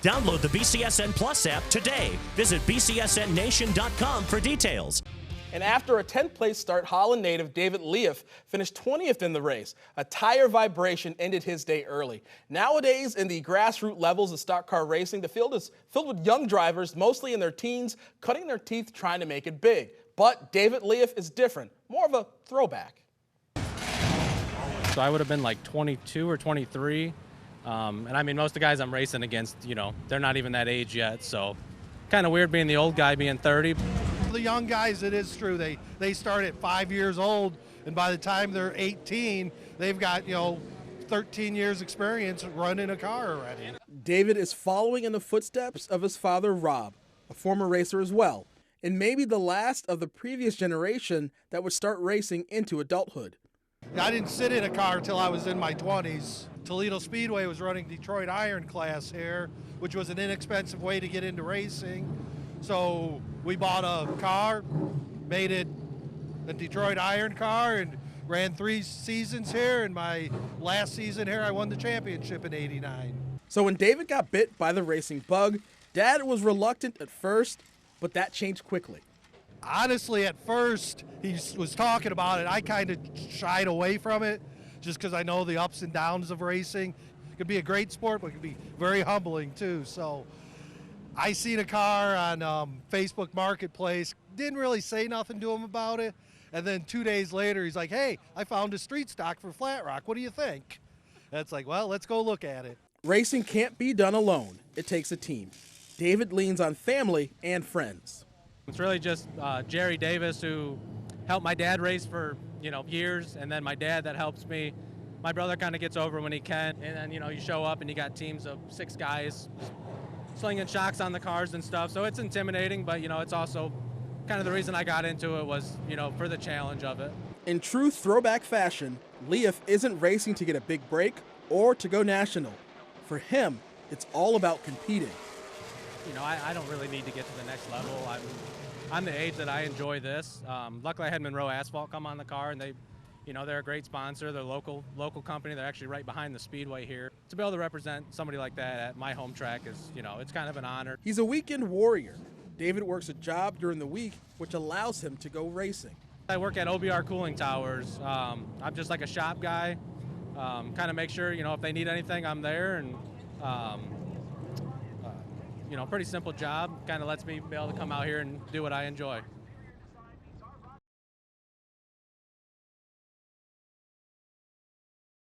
Download the BCSN Plus app today. Visit bcsnnation.com for details. And after a 10th place start, Holland native David Liaeff finished 20th in the race. A tire vibration ended his day early. Nowadays, in the grassroots levels of stock car racing, the field is filled with young drivers, mostly in their teens, cutting their teeth trying to make it big. But David Liaeff is different, more of a throwback. So I would have been like 22 or 23. And I mean, most of the guys I'm racing against, they're not even that age yet. So kind of weird being the old guy being 30. The young guys, it is true, they start at 5 years old, and by the time they're 18, they've got 13 years experience running a car already. David is following in the footsteps of his father Rob, a former racer as well, and maybe the last of the previous generation that would start racing into adulthood. I didn't sit in a car till I was in my 20s. Toledo Speedway was running Detroit Iron Class here, which was an inexpensive way to get into racing. So we bought a car, made it a Detroit Iron car, and ran 3 seasons here. And my last season here, I won the championship in '89. So when David got bit by the racing bug, Dad was reluctant at first, but that changed quickly. Honestly, at first, he was talking about it. I kind of shied away from it just because I know the ups and downs of racing. It could be a great sport, but it could be very humbling too. So I seen a car on Facebook Marketplace, didn't really say nothing to him about it. And then 2 days later, he's like, hey, I found a street stock for Flat Rock. What do you think? And it's like, well, let's go look at it. Racing can't be done alone. It takes a team. David leans on family and friends. It's really just Jerry Davis, who helped my dad race for years, and then my dad that helps me. My brother kind of gets over when he can, and then you show up and you got teams of 6 guys slinging shocks on the cars and stuff. So it's intimidating, but it's also kind of the reason I got into it was for the challenge of it. In true throwback fashion, Liaeff isn't racing to get a big break or to go national. For him, it's all about competing. I don't really need to get to the next level. I'm the age that I enjoy this. Luckily, I had Monroe Asphalt come on the car, and they're a great sponsor. They're a local company. They're actually right behind the speedway here. To be able to represent somebody like that at my home track is, it's kind of an honor. He's a weekend warrior. David works a job during the week, which allows him to go racing. I work at OBR Cooling Towers. I'm just like a shop guy. Kind of make sure, if they need anything, I'm there. And pretty simple job. Kind of lets me be able to come out here and do what I enjoy.